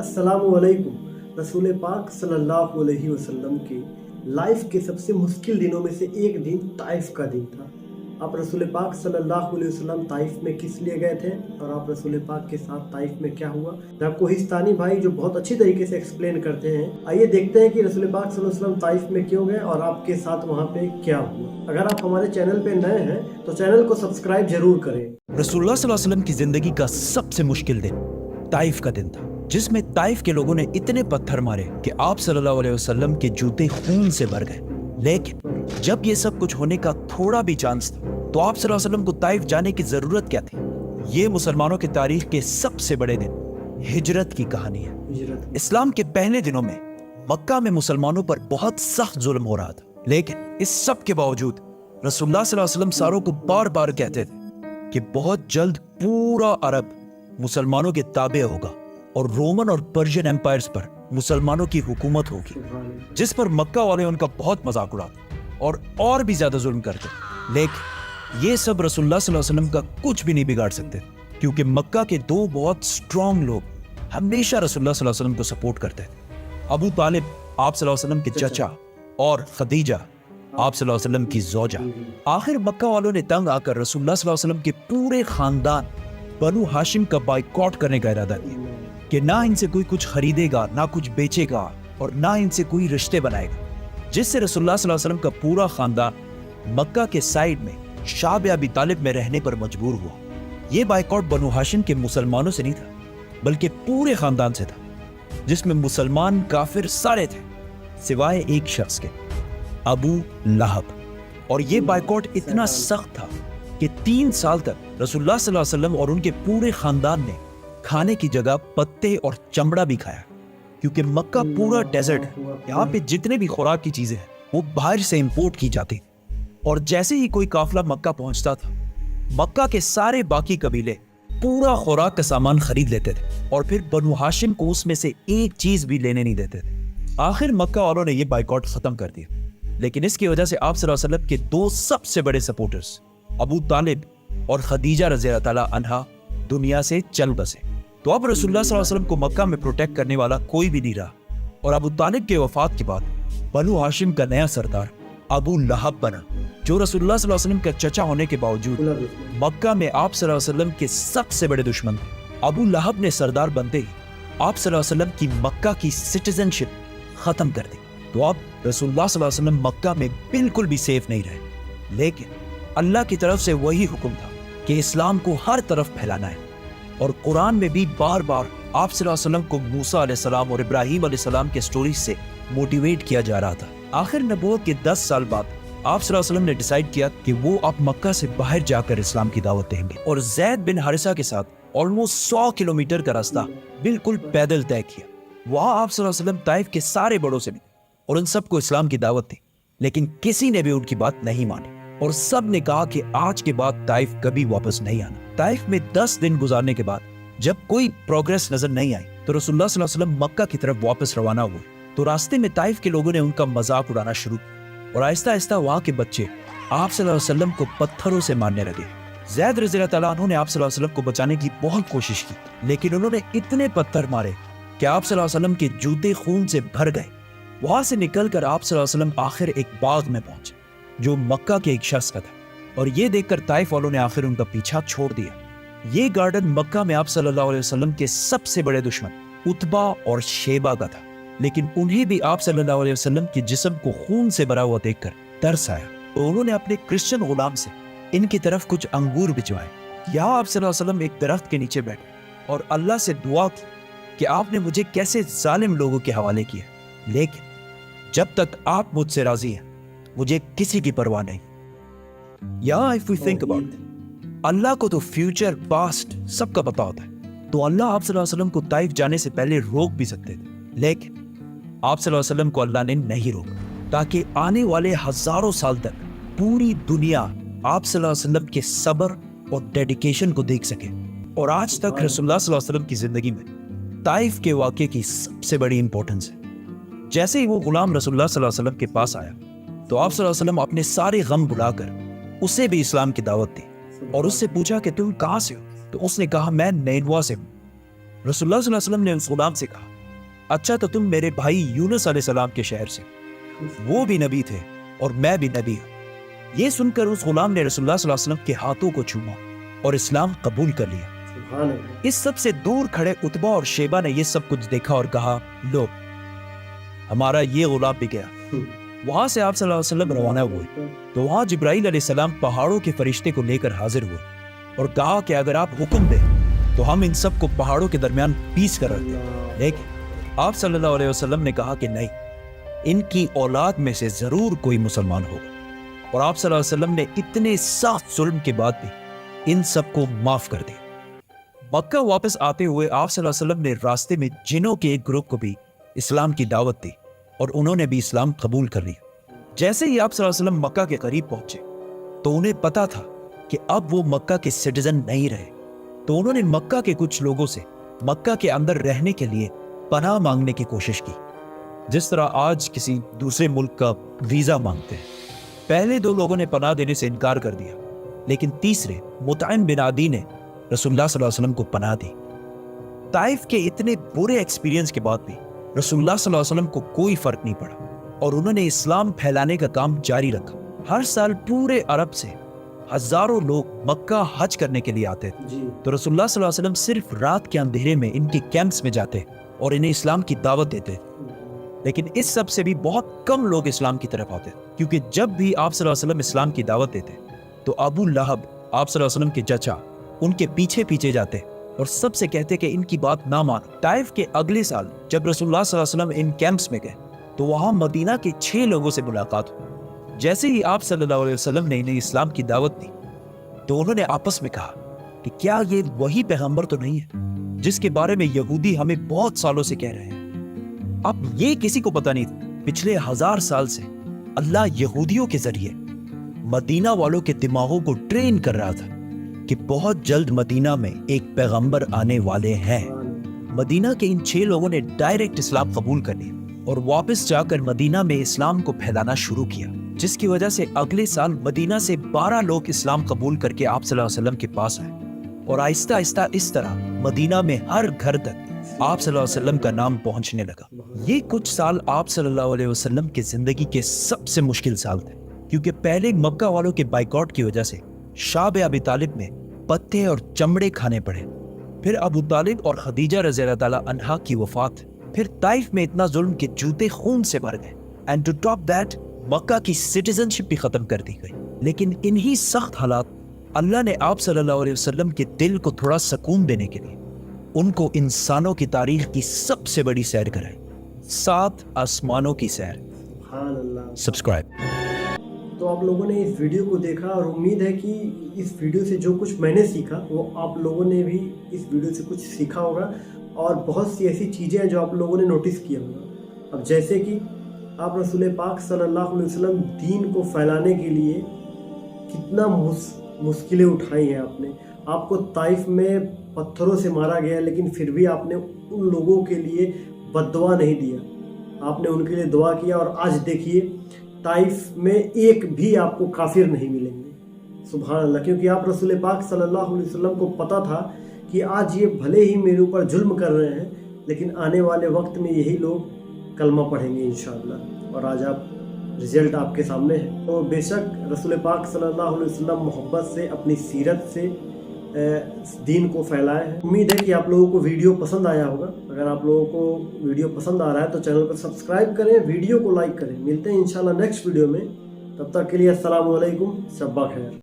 अस्सलामुअलैकुम। रसूल पाक सल्लल्लाहु अलैहि वसल्लम के लाइफ के सबसे मुश्किल दिनों में से एक दिन ताइफ का दिन था। आप रसूल पाक सल्लल्लाहु अलैहि वसल्लम ताइफ में किस लिए गए थे और आप रसूल पाक के साथ ताइफ में क्या हुआ, मैं आपको हिस्तानी भाई जो बहुत अच्छी तरीके से एक्सप्लेन करते हैं। आइए देखते हैं कि रसूल पाक सल्लल्लाहु अलैहि वसल्लम ताइफ में क्यों गए और आपके साथ वहाँ पे क्या हुआ। अगर आप हमारे चैनल पे नए हैं तो चैनल को सब्सक्राइब जरूर करें। रसूलुल्लाह सल्लल्लाहु अलैहि वसल्लम की जिंदगी का सबसे मुश्किल दिन ताइफ का दिन था, जिसमें ताइफ के लोगों ने इतने पत्थर मारे कि आप सल्लल्लाहु अलैहि वसल्लम के जूते खून से भर गए। लेकिन जब ये सब कुछ होने का थोड़ा भी चांस था तो आप सल्लल्लाहु अलैहि वसल्लम को ताइफ जाने की जरूरत क्या थी। ये मुसलमानों की तारीख के सबसे बड़े दिन हिजरत की कहानी है। इस्लाम के पहले दिनों में मक्का में मुसलमानों पर बहुत सख्त जुल्म हो रहा था, लेकिन इस सब के बावजूद रसूलुल्लाह सल्लल्लाहु अलैहि वसल्लम सारों को बार बार कहते थे कि बहुत जल्द पूरा अरब मुसलमानों के ताबे होगा और रोमन और पर्शियन एम्पायर्स पर मुसलमानों की हुकूमत होगी, जिस पर मक्का वाले उनका बहुत मजाक उड़ाते और भी ज्यादा जुल्म करते। लेकिन ये सब रसूलुल्लाह सल्लल्लाहु अलैहि वसल्लम का कुछ भी नहीं बिगाड़ सकते, क्योंकि मक्का के दो बहुत स्ट्रांग लोग हमेशा रसूलुल्लाह सल्लल्लाहु अलैहि वसल्लम को सपोर्ट करते थे। अबू तालिब आप सल्लल्लाहु अलैहि वसल्लम के चचा और खदीजा आप सल्लल्लाहु अलैहि वसल्लम की ज़ौजा। आखिर मक्का वालों ने तंग आकर रसूलुल्लाह सल्लल्लाहु अलैहि वसल्लम के पूरे खानदान बनु हाशिम का बाइकॉट करने का इरादा किया कि ना इनसे कोई कुछ खरीदेगा, ना कुछ बेचेगा और ना इनसे कोई रिश्ते बनाएगा, जिससे रसूलुल्लाह सल्लल्लाहु अलैहि वसल्लम का पूरा खानदान मक्का के साइड में शाब अबी तालिब में रहने पर मजबूर हुआ। ये बाइकॉट बनु हाशिम के मुसलमानों से नहीं था, बल्कि पूरे खानदान से था, जिसमें मुसलमान काफिर सारे थे सिवाय एक शख्स के, अबू लहब। और ये बाइकॉट इतना सख्त था कि 3 साल तक रसूलुल्लाह सल्लल्लाहु अलैहि वसल्लम और उनके पूरे खानदान ने खाने की जगह पत्ते और चमड़ा भी खाया, क्योंकि मक्का पूरा डेजर्ट है। यहाँ पे जितने भी खुराक की चीजें हैं वो बाहर से इंपोर्ट की जाती, और जैसे ही कोई काफिला मक्का पहुंचता था, मक्का के सारे बाकी कबीले पूरा खुराक का सामान खरीद लेते थे और फिर बनु हाशिम को उसमें से एक चीज भी लेने नहीं देते थे। आखिर मक्का वालों ने ये बाइकॉट खत्म कर दिया, लेकिन इसकी वजह से आप सल्लल्लाहु अलैहि वसल्लम के दो सबसे बड़े सपोर्टर्स अबू तालिब और खदीजा रज़ियल्लाहु ताला अन्हा दुनिया से चल बसे। तो अब रसूलुल्लाह सल्लल्लाहु अलैहि वसल्लम को मक्का में प्रोटेक्ट करने वाला कोई भी नहीं रहा, और अबू तालिब के वफात के बाद बनु हाशिम का नया सरदार अबू लहब बना, जो रसूलुल्लाह सल्लल्लाहु अलैहि वसल्लम का चचा होने के बावजूद मक्का में आप सल्लल्लाहु अलैहि वसल्लम के सबसे बड़े दुश्मन थे। अबू लहब ने सरदार बनते ही आप सल्लल्लाहु अलैहि वसल्लम की मक्का की सिटीजनशिप खत्म कर दी। तो अब रसूलुल्लाह सल्लल्लाहु अलैहि वसल्लम मक्का में बिल्कुल भी सेफ नहीं रहे। लेकिन अल्लाह की तरफ से वही हुक्म था कि इस्लाम को हर तरफ फैलाना है, और कुरान में भी बार बार आप सल्लल्लाहु अलैहि वसल्लम को मूसा अलैहिस्सलाम और इब्राहीम अलैहिस्सलाम के स्टोरीज से मोटिवेट किया जा रहा था। आखिर नबूवत के 10 साल बाद आप सल्लल्लाहु अलैहि वसल्लम ने डिसाइड किया कि वो अब मक्का से बाहर जाकर इस्लाम की दावत देंगे, और ज़ैद बिन हारिसा के साथ ऑलमोस्ट 100 किलोमीटर का रास्ता बिल्कुल पैदल तय किया। वहाँ आप सल्लल्लाहु अलैहि वसल्लम ताइफ के सारे बड़ों से मिले और उन सबको इस्लाम की दावत दी, लेकिन किसी ने भी उनकी बात नहीं मानी, और सब ने कहा कि आज के बाद ताइफ कभी वापस नहीं आना। ताइफ में 10 दिन गुजारने के बाद जब कोई प्रोग्रेस नजर नहीं आई तो रसूलुल्लाह सल्लल्लाहु अलैहि वसल्लम मक्का की तरफ वापस रवाना हुए। तो रास्ते में ताइफ के लोगों ने उनका मजाक उड़ाना शुरू किया, और आहिस्ता आहिस्ता वहाँ के बच्चे आप सल्लल्लाहु अलैहि वसल्लम को पत्थरों से मारने लगे। ज़ैद रज़ियल्लाहु ताला अन्हु ने आप सल्लल्लाहु अलैहि वसल्लम को बचाने की बहुत कोशिश की, लेकिन उन्होंने इतने पत्थर मारे कि आप सल्लल्लाहु अलैहि वसल्लम के जूते खून से भर गए। वहां से निकलकर आप सल्लल्लाहु अलैहि वसल्लम आखिर एक बाग में पहुंचे जो मक्का के एक शख्स का था, और ये देखकर ताइफ वालों ने आखिर उनका पीछा छोड़ दिया। ये गार्डन मक्का में आप सल्लल्लाहु अलैहि वसल्लम के सबसे बड़े दुश्मन उतबा और शेबा का था, लेकिन उन्हें भी आप सल्लल्लाहु अलैहि वसल्लम के जिस्म को खून से भरा हुआ देखकर तरस आया, तो उन्होंने अपने क्रिश्चियन गुलाम से इनकी तरफ कुछ अंगूर भिजवाए। यहाँ आप सल्लल्लाहु अलैहि वसल्लम एक दरख्त के नीचे बैठे और अल्लाह से दुआ की कि आपने मुझे कैसे जालिम लोगों के हवाले किया, लेकिन जब तक आप मुझसे राजी हैं मुझे किसी की परवाह नहीं। Yeah if we think about it, Allah को तो फ्यूचर पास्ट सबका पता होता है, तो अल्लाह आप सल्लल्लाहु अलैहि वसल्लम को ताइफ जाने से पहले रोक भी सकते थे, लेकिन आप सल्लल्लाहु अलैहि वसल्लम को अल्लाह ने नहीं रोका, ताकि आने वाले हजारों साल तक पूरी दुनिया आप सल्लल्लाहु अलैहि वसल्लम के सब्र और डेडिकेशन को देख सके। और आज तक रसूलुल्लाह सल्लल्लाहु अलैहि वसल्लम की जिंदगी में ताइफ के वाक़े की सबसे बड़ी इंपॉर्टेंस है। जैसे ही वो गुलाम रसूलुल्लाह सल्लल्लाहु अलैहि वसल्लम के पास आया तो आप सल्लल्लाहु अलैहि वसल्लम अपने सारे गम भुलाकर उसे भी इस्लाम की दावत दी, और उससे पूछा कि तुम कहाँ से हो, तो उसने कहा मैं नैनवा से हूँ। रसूलुल्लाह सल्लल्लाहु अलैहि वसल्लम ने उस गुलाम से कहा अच्छा तो तुम मेरे भाई यूनुस अलैहि सलाम के शहर से, वो भी नबी थे और मैं भी नबी हूँ। ये सुनकर उस गुलाम ने रसूलुल्लाह सल्लल्लाहु अलैहि वसल्लम के हाथों को चूमा और इस्लाम कबूल कर लिया। सुभान अल्लाह। इस सब से दूर खड़े उतबा और शेबा ने ये सब कुछ देखा और कहा, लो हमारा ये गुलाम भी गया। वहां से आप सल्लल्लाहु अलैहि वसल्लम रवाना हुए तो वहां जिब्राइल अलैहिस्सलाम पहाड़ों के फरिश्ते को लेकर हाजिर हुए और कहा कि अगर आप हुक्म दें तो हम इन सब को पहाड़ों के दरमियान पीस कर रख दें। लेकिन आप सल्लल्लाहु अलैहि वसल्लम ने कहा कि नहीं, इनकी औलाद में से जरूर कोई मुसलमान होगा। और आप सल्लल्लाहु अलैहि वसल्लम ने इतने सख्त जुल्म के बाद भी इन सबको माफ कर दिया। मक्का वापस आते हुए आप सल्लल्लाहु अलैहि वसल्लम ने रास्ते में जिनों के एक ग्रुप को भी इस्लाम की दावत दी और उन्होंने भी इस्लाम कबूल कर लिया। जैसे ही आप सल्लल्लाहु अलैहि वसल्लम मक्का के करीब पहुंचे तो उन्हें पता था कि अब वो मक्का के सिटीजन नहीं रहे, तो उन्होंने मक्का के कुछ लोगों से मक्का के अंदर रहने के लिए पनाह मांगने की कोशिश की, जिस तरह आज किसी दूसरे मुल्क का वीजा मांगते हैं। पहले 2 लोगों ने पनाह देने से इनकार कर दिया, लेकिन तीसरे मुतइम बिन आदी ने रसूलुल्लाह सल्लल्लाहु अलैहि वसल्लम को पनाह दी। ताइफ के इतने बुरे एक्सपीरियंस के बाद भी रसूलुल्लाह सल्लल्लाहु अलैहि वसल्लम को कोई फर्क नहीं पड़ा और उन्होंने इस्लाम फैलाने का काम जारी रखा। हर साल पूरे अरब से हजारों लोग मक्का हज करने के लिए आते थे, तो रसूलुल्लाह सल्लल्लाहु अलैहि वसल्लम सिर्फ रात के अंधेरे में इनके कैंप्स में जाते और इन्हें इस्लाम की दावत देते। लेकिन इस सब से भी बहुत कम लोग इस्लाम की तरफ आते, क्योंकि जब भी आप सल्लल्लाहु अलैहि वसल्लम इस्लाम की दावत देते तो अबू लहब, आप सल्लल्लाहु अलैहि वसल्लम के चचा, उनके पीछे पीछे जाते और सबसे कहते कि इनकी बात ना मानो। ताइफ के अगले साल जब रसूलुल्लाह सल्लल्लाहु अलैहि वसल्लम इन कैंप्स में गए तो वहां मदीना के 6 लोगों से मुलाकात हुई। जैसे ही आप सल्लल्लाहु अलैहि वसल्लम ने इन्हें इस्लाम की दावत दी तो उन्होंने आपस में कहा कि क्या ये वही पैगंबर तो नहीं है जिसके बारे में यहूदी हमें बहुत सालों से कह रहे हैं। अब ये किसी को पता नहीं था, पिछले 1000 साल से अल्लाह यहूदियों के जरिए मदीना वालों के दिमागों को ट्रेन कर रहा था कि बहुत जल्द मदीना में एक पैगंबर आने वाले हैं। मदीना के इन 6 लोगों ने डायरेक्ट इस्लाम कबूल कर लिया और वापस जाकर मदीना में इस्लाम को फैलाना शुरू किया, जिसकी वजह से अगले साल मदीना से 12 लोग इस्लाम कबूल करके आप सल्लल्लाहु अलैहि वसल्लम के पास आए और आहिस्ता आहिस्ता इस तरह मदीना में हर घर तक आप सल्लल्लाहु अलैहि वसल्लम का नाम पहुंचने लगा। ये कुछ साल आप सल्लल्लाहु अलैहि वसल्लम की जिंदगी के सबसे मुश्किल साल थे, क्योंकि पहले मक्का वालों के बाइकआउट की वजह से शाब अबी तालिब में पत्ते और चमड़े खाने पड़े, फिर अबू तालिब और खदीजा रज़ियल्लाहु ताला अन्हा की वफात, फिर ताइफ में इतना जुल्म के जूते खून से भर गए, एंड टू टॉप दैट मक्का की सिटीजनशिप भी खत्म कर दी गई। लेकिन इन्हीं सख्त हालात अल्लाह ने आप सल्लल्लाहु अलैहि वसल्लम के दिल को थोड़ा सुकून देने के लिए उनको इंसानों की तारीख की सबसे बड़ी सैर कराई, 7 आसमानों की सैर। सुभान अल्लाह। सब्सक्राइब। तो आप लोगों ने इस वीडियो को देखा और उम्मीद है कि इस वीडियो से जो कुछ मैंने सीखा वो आप लोगों ने भी इस वीडियो से कुछ सीखा होगा, और बहुत सी ऐसी चीज़ें हैं जो आप लोगों ने नोटिस किया होगा। अब जैसे कि आप रसूल पाक सल्लल्लाहु अलैहि वसल्लम दीन को फैलाने के लिए कितना मुश्किलें उठाई हैं आपने। आपको ताइफ में पत्थरों से मारा गया, लेकिन फिर भी आपने उन लोगों के लिए बद्दुआ नहीं दिया, आपने उनके लिए दुआ किया। और आज देखिए ताइफ में एक भी आपको काफिर नहीं मिलेंगे। सुभान अल्लाह। क्योंकि आप रसूल पाक सल्लल्लाहु अलैहि वसल्लम को पता था कि आज ये भले ही मेरे ऊपर जुल्म कर रहे हैं, लेकिन आने वाले वक्त में यही लोग कलमा पढ़ेंगे इंशाअल्लाह। और आज आप रिजल्ट आपके सामने है। तो बेशक रसूल पाक सल्लल्लाहु अलैहि वसल्लम मोहब्बत से, अपनी सीरत से दीन को फैलाए हैं। उम्मीद है कि आप लोगों को वीडियो पसंद आया होगा। अगर आप लोगों को वीडियो पसंद आ रहा है तो चैनल को सब्सक्राइब करें, वीडियो को लाइक करें। मिलते हैं इंशाल्लाह नेक्स्ट वीडियो में, तब तक के लिए अस्सलाम वालेकुम, शब्बा खैर।